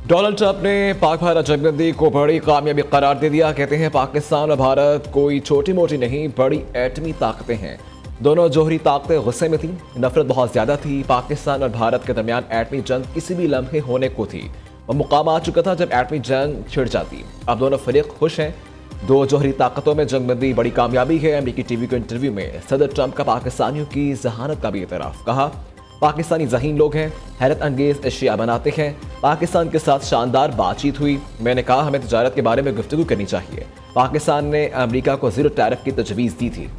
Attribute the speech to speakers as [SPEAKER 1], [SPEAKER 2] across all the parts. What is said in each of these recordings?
[SPEAKER 1] Donald Trump ने पाक भारत जंगबंदी को बड़ी कामयाबी करार दे दिया। कहते हैं पाकिस्तान और भारत कोई छोटी मोटी नहीं, बड़ी एटमी ताकतें हैं। दोनों जोहरी ताकतें गुस्से में थी, नफरत बहुत ज्यादा थी। पाकिस्तान और भारत के दरमियान एटमी जंग किसी भी लम्हे होने को थी। वह मुकाम आ चुका था जब एटमी जंग छिड़ जाती। अब दोनों फरीक खुश हैं। दो जोहरी ताकतों में जंगबंदी बड़ी कामयाबी है। अमेरिकी टीवी को इंटरव्यू में सदर ट्रंप का पाकिस्तानियों की जहानत का भी एतराफ। कहा, पाकिस्तानी ज़हीन लोग हैं, हैरत अंगेज अशिया बनाते हैं। पाकिस्तान के साथ शानदार बातचीत हुई। मैंने कहा हमें तजारत के बारे में गुफ्तगू करनी चाहिए। पाकिस्तान ने अमेरिका को जीरो टैरिफ की तजवीज़ दी थी।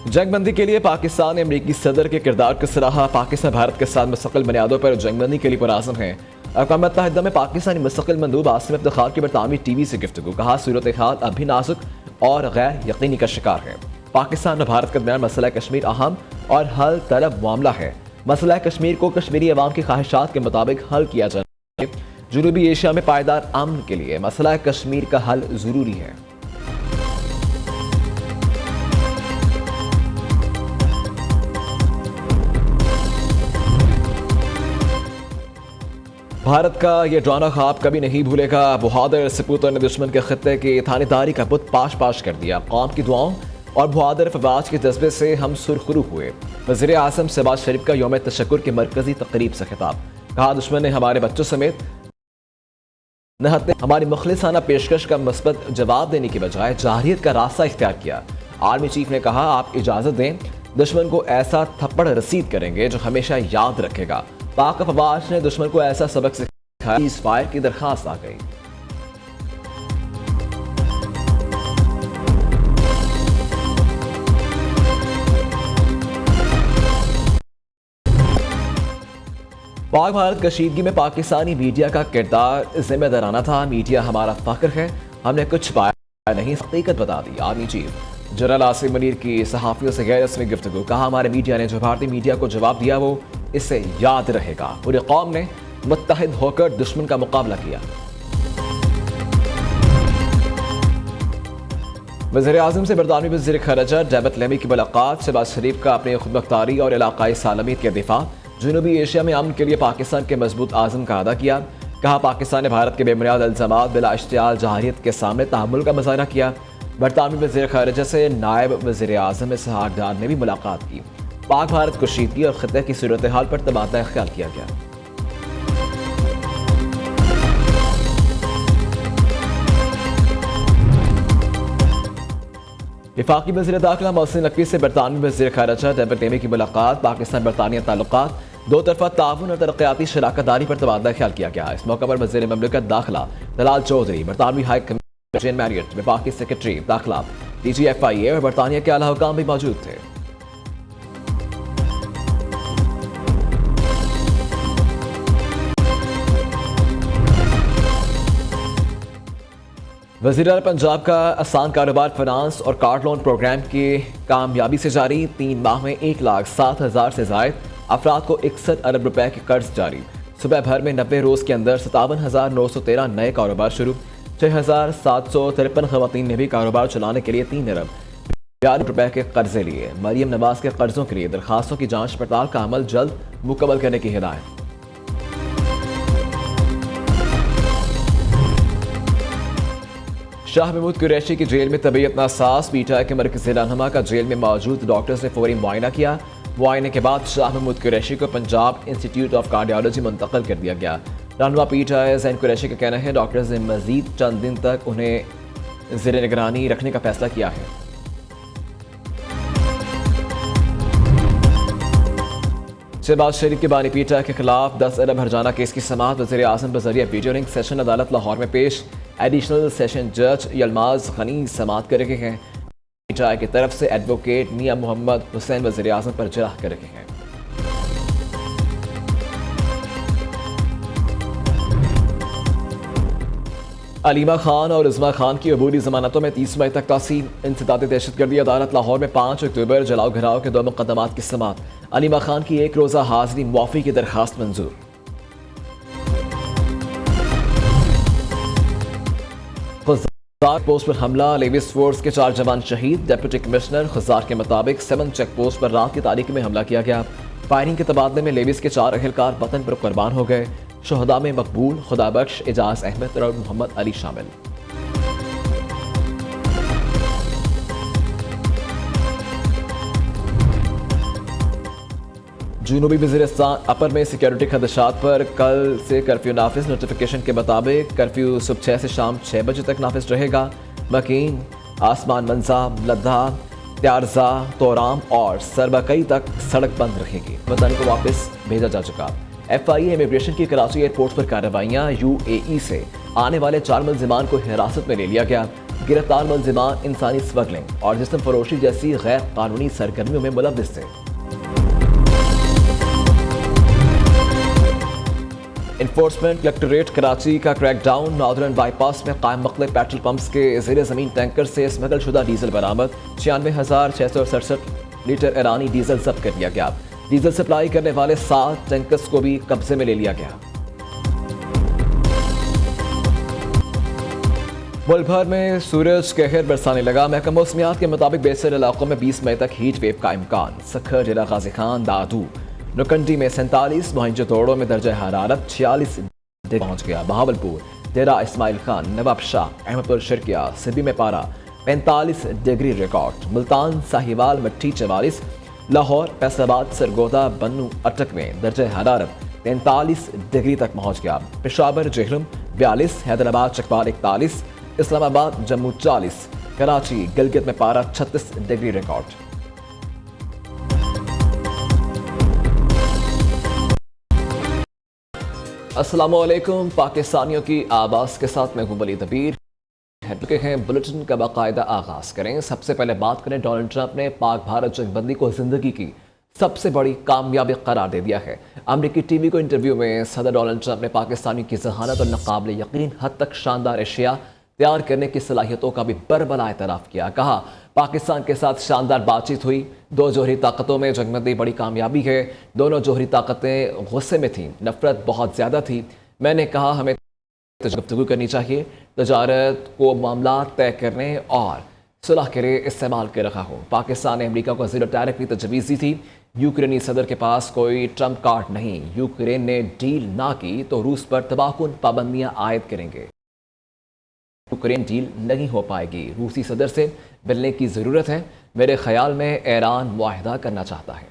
[SPEAKER 1] जंगबंदी के लिए पाकिस्तान ने अमेरिकी सदर के किरदार को सराहा। पाकिस्तान भारत के साथ मुस्तकिल बुनियादों पर जंगबंदी के लिए पुरआज़म है। अक़वाम मुत्तहिदा में पाकिस्तानी मुस्तकिल मंदूब आसिम इफ्तिखार की बरतानवी टीवी से गुफ्तगू। कहा, सूरत हाल अब भी नाजुक और गैर यकीनी का शिकार है। पाकिस्तान और भारत के दरमियान मसला कश्मीर अहम और हल तलब मामला है। मसला कश्मीर को कश्मीरी अवाम की ख्वाहिशात के मुताबिक हल किया जाना है। जनूबी एशिया में पायदार अमन के लिए मसला कश्मीर का हल ज़रूरी है। भारत का यह डरावना ख्वाब कभी नहीं भूलेगा। बहादुर सपूतों ने दुश्मन के खत्ते की थानेदारी का बुत पाश पाश कर दिया। कौम की दुआओं और बहादुर फवाज के जज्बे से हम सुरखरू हुए। वज़ीर आज़म शहबाज शरीफ का यौम तशक्कुर की मरकजी तकरीब से खिताब। कहा, दुश्मन ने हमारे बच्चों समेत नहत्ते हमारी मुखलिसाना पेशकश का मुस्बत जवाब देने की बजाय जाहिरियत का रास्ता इख्तियार किया। आर्मी चीफ ने कहा, आप इजाज़त दें, दुश्मन को ऐसा थप्पड़ रसीद करेंगे जो हमेशा याद रखेगा। पाक फवाज ने दुश्मन को ऐसा सबक सिखाया, सीज़ फायर की दरखास्त आ गई। पाक भारत कशीदगी में पाकिस्तानी मीडिया का किरदार जिम्मेदाराना था। मीडिया हमारा फख्र है, हमने कुछ पाया नहीं, हकीकत बता दी। Army chief general Asim Munir की सहाफ़ियों से गैर रस्मी गुफ्तगू। कहा, हमारे मीडिया ने जो भारतीय मीडिया को जवाब दिया वो इससे याद रहेगा। पूरी कौम ने मुत्तहिद होकर दुश्मन का मुकाबला किया। वज़ीर आज़म से बरतानवी वज़ीर ख़ारिजा डेविड लेमी की मुलाकात। शहबाज शरीफ का अपनी खुदमुख्तारी और इलाक़ाई सालमियत के दिफा। जनूबी एशिया में अमन के लिए पाकिस्तान के मजबूत आज़म का अदा किया। कहा, पाकिस्तान ने भारत के बेबुनियाद इल्ज़ामात बिला इश्तियाल जाहिरियत के सामने तहम्मुल का मुज़ाहरा किया। बरतानवी वज़ीर ख़ारिजा से नायब वज़ीर आज़म इसहाक़ डार ने भी मुलाकात की। पाक भारत कशीदगी और खित्ते की सूरत हाल पर तबादला ख्याल किया गया। वफाकी वज़ीर दाखिला मोहसिन नकवी से बरतानवी वज़ीर ख़ारिजा डेविड लेमी की मुलाकात। पाकिस्तान बरतानिया ताल्लुकात, दो तरफा ताउन और तरक्याती शराकतदारी पर तबादला ख्याल किया गया। इस मौके पर वज़ीर ममलकत दाखिला दलाल चौधरी, बरतानवी हाई कमिश्नर जेन मैरियट, वफाकी सेक्रेटरी दाखिला DGFIA और बरतानिया के आला हुकाम भी मौजूद थे। वज़ीर आला पंजाब का आसान कारोबार फाइनेंस और कार लोन प्रोग्राम की कामयाबी से जारी। 3 माह में 1,07,000 से ज़ायद अफराद को 61 अरब रुपए के कर्ज जारी। सुबह भर में 90 रोज़ के अंदर 57,913 नए कारोबार शुरू। 6,753 खवातीन ने भी कारोबार चलाने के लिए 3 अरब रुपए के कर्जे लिए। मरियम नवाज के कर्जों के लिए दरखास्तों की जाँच पड़ताल का अमल जल्द मुकम्मल करने की हिदायत। शाह महमूद कुरैशी की जेल में तबीयत नासाज। पीटीआई के मरकज़ी रहनुमा का जेल में मौजूद डॉक्टर्स ने फौरी मुआयना किया। मुआयने के बाद शाह महमूद कुरैशी को पंजाब इंस्टीट्यूट ऑफ कार्डियोलॉजी मुंतकिल कर दिया गया। रहनुमा पीटीआई ज़ैन कुरैशी का कहना है डॉक्टर्स ने मजीद चंद दिन तक उन्हें ज़ेर निगरानी रखने का फैसला किया है। शहबाज शरीफ के बानी पीटीआई के खिलाफ 10 अरब हर्जाना केस की समाअत वज़ीर आज़म बज़रिया वीडियो लिंक सेशन अदालत लाहौर में पेश। एडिशनल सेशन जज यलमाज गनी समाअत कर रहे हैं। पीटीआई की तरफ से एडवोकेट मियां मोहम्मद हुसैन वज़ीर आज़म पर जराह कर रहे हैं। अलीमा खान और उज़मा खान की अबूरी जमानतों में 30 मई तक तासील। इंसदाद दहशतगर्दी अदालत लाहौर में 5 अक्टूबर जलाओ घराव के 2 मुकदमात की समाअत। अलीमा खान की 1 रोज़ा हाज़िरी मुआफ़ी की दरखास्त मंजूर। सात पोस्ट पर हमला, लेविस फोर्स के 4 जवान शहीद। डिप्टी कमिश्नर खजार के मुताबिक 7 चेक पोस्ट पर रात की तारीख में हमला किया गया। फायरिंग के तबादले में लेविस के 4 अहलकार वतन पर कुर्बान हो गए। शहदा में मकबूल, खुदाबख्श, एजाज अहमद और मोहम्मद अली शामिल। जनूबी वज़ीरिस्तान अपर में सिक्योरिटी खदशात पर कल से कर्फ्यू नाफिज। नोटिफिकेशन के मुताबिक कर्फ्यू सुबह 6 से शाम 6 बजे तक नाफिज रहेगा। मकीन, आसमान मंजा, लद्दा, त्यारजा, तोराम और सरबकई तक सड़क बंद रहेगी। वतन को वापस भेजा जा चुका। FIA इमिग्रेशन की कराची एयरपोर्ट पर कार्रवाइयाँ। UAE से आने वाले 4 मुलजिमान को हिरासत में ले लिया गया। गिरफ्तार मुलजिमान इंसानी स्मगलिंग और जिस्म फरोशी जैसी गैर कानूनी सरगर्मियों में मुलव्विस थे। इन्फोर्समेंट कलेक्टोरेट कराची का क्रैकडाउन। नॉर्दर्न बाईपास में कायम मकले पेट्रोल पंप्स के ज़ेर ज़मीन टैंकर से स्मगल शुदा डीजल बरामद। 96,667 लीटर ईरानी डीजल जब्त कर लिया गया। डीजल सप्लाई करने वाले 7 टैंकर्स को भी कब्जे में ले लिया गया। मुल्क भर में सूरज कहर बरसाने लगा। महकमा मौसमियात के मुताबिक बेशतर इलाकों में 20 मई तक हीट वेव का इम्कान। सखर, डेरा गाजी खान, दादू, नुकंडी में 47, मोहनजोदड़ो में दर्जा हरारत 46 डिग्री पहुंच गया। बहावलपुर, डेरा इस्माइल खान, नवाब शाह, अहमदपुर शर्किया, सिबी में पारा 45 डिग्री रिकॉर्ड। मुल्तान, साहिवाल, मट्ठी 44, लाहौर, फैसलाबाद, सरगोदा, बन्नू, अटक में दर्जा हरारत 43 डिग्री तक पहुंच गया। पेशावर, जेहलम 42, हैदराबाद, चकवाल 41, इस्लामाबाद, जम्मू 40, कराची, गिलगित में पारा 36 डिग्री रिकॉर्ड। अस्सलामुअलैकुम। पाकिस्तानियों की आवाज़ के साथ मैं हूं वली दबीर। हेडलाइन हैं, बुलेटिन का बाकायदा आगाज़ करें। सबसे पहले बात करें, डोनाल्ड ट्रंप ने पाक भारत जंगबंदी को जिंदगी की सबसे बड़ी कामयाबी करार दे दिया है। अमरीकी टीवी को इंटरव्यू में सदर डोनाल्ड ट्रंप ने पाकिस्तानियों की जहानत और नाकाबिले यकीन हद तक शानदार एशिया तैयार करने की सलाहियतों का भी बरबला एतराफ़ किया। कहा, पाकिस्तान के साथ शानदार बातचीत हुई। 2 जोहरी ताकतों में जंगबंदी बड़ी कामयाबी है। दोनों जोहरी ताकतें गुस्से में थीं, नफरत बहुत ज़्यादा थी। मैंने कहा हमें गुफ्तगू करनी चाहिए, तजारत को मामला तय करने और सुलह के लिए इस्तेमाल कर रहा हूँ। पाकिस्तान ने अमरीका को ज़ीरो टैरिफ की तजवीज़ दी थी। यूक्रेनी सदर के पास कोई ट्रम्प कार्ड नहीं। यूक्रेन ने डील ना की तो रूस पर तबाहकुन पाबंदियाँ आयद करेंगे। यूक्रेन डील नहीं हो पाएगी। रूसी सदर से मिलने की ज़रूरत है। मेरे ख्याल में ईरान मुआहदा करना चाहता है।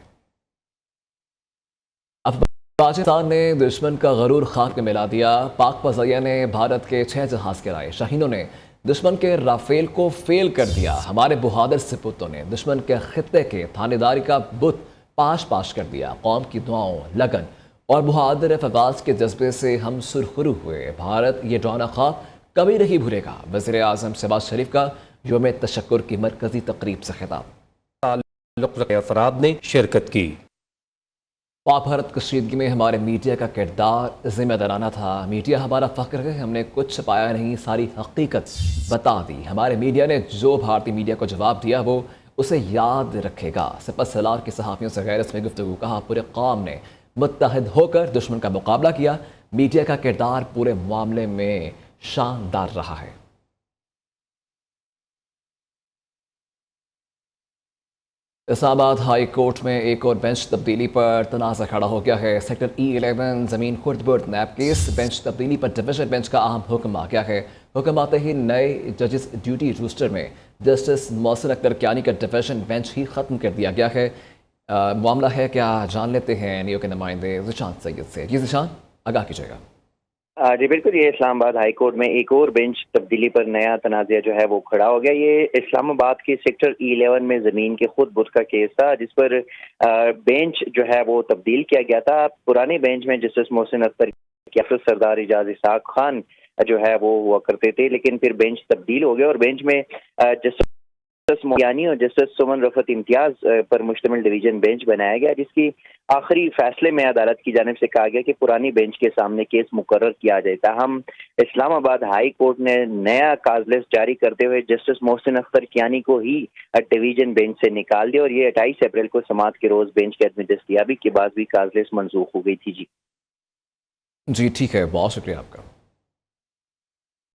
[SPEAKER 1] अफगानिस्तान ने दुश्मन का गरूर खाक में मिला दिया। पाक फज़ाइया ने भारत के 6 जहाज़ गिराए। शाहीनों ने दुश्मन के राफेल को फेल कर दिया। हमारे बहादुर सपूतों ने दुश्मन के खित्ते के थानेदारी का बुत पाश पाश कर दिया। कौम की दुआओं, लगन और बहादुर फवाज के जज्बे से हम सुरखरू हुए। भारत ये डौना ख्वाब कभी नहीं भूलेगा। वज़ीर आज़म शहबाज शरीफ का योम तशक्कुर की मरकजी तकरीब से खिताब।
[SPEAKER 2] अफराद ने शिरकत की।
[SPEAKER 1] पाक भारत कशीदगी में हमारे मीडिया का किरदार जिम्मेदाराना था। मीडिया हमारा फ़ख्र है। हमने कुछ छुपाया नहीं, सारी हकीकत बता दी। हमारे मीडिया ने जो भारतीय मीडिया को जवाब दिया वो उसे याद रखेगा। सिपहसालार के सहाफ़ियों से गैरत में गुफ्तगू। कहा, पूरे कौम ने मुत्तहिद होकर दुश्मन का मुकाबला किया। मीडिया का किरदार पूरे मामले में शानदार रहा है। इस्लामाबाद हाई कोर्ट में एक और बेंच तब्दीली पर तनाज़ा खड़ा हो गया है। सेक्टर E11 ज़मीन खुर्द-बुर्द नैब केस बेंच तब्दीली पर डिवीजन बेंच का अहम हुक्म आ गया है। हुक्म आते ही नए जजेस ड्यूटी रोस्टर में जस्टिस मोहसिन अख्तर कियानी का डिवीजन बेंच ही ख़त्म कर दिया गया है। मामला है क्या, जान लेते हैं नियो के नुमाइंदे ज़िशान सैयद से। जी ज़िशान, आगाह कीजिएगा।
[SPEAKER 3] जी बिल्कुल, ये इस्लामाबाद हाई कोर्ट में एक और बेंच तब्दीली पर नया तनाज़ा जो है वो खड़ा हो गया। ये इस्लामाबाद के सेक्टर E11 में ज़मीन के खुद बुत का केस था, जिस पर बेंच जो है वो तब्दील किया गया था। पुराने बेंच में जस्टिस मोहसिन अख्तर की सरदार एजाज इसाक खान जो है वो हुआ करते थे, लेकिन फिर बेंच तब्दील हो गया और बेंच में जस्टिस यानी और जस्टिस सुमन रफत इम्तियाज पर मुश्तमिल डिवीजन बेंच बनाया गया, जिसकी आखिरी फैसले में अदालत की जानिब से कहा गया कि पुरानी बेंच के सामने केस मुकर्रर किया जाए। ताहम इस्लामाबाद हाई कोर्ट ने नया काज लिस्ट जारी करते हुए जस्टिस मोहसिन अख्तर कियानी को ही डिवीजन बेंच से निकाल दिया और ये 28 अप्रैल को समात के रोज बेंच के अदम दस्तयाबी के बाद भी काज लिस्ट मंसूख हो गई थी।
[SPEAKER 1] जी ठीक है, बहुत शुक्रिया आपका।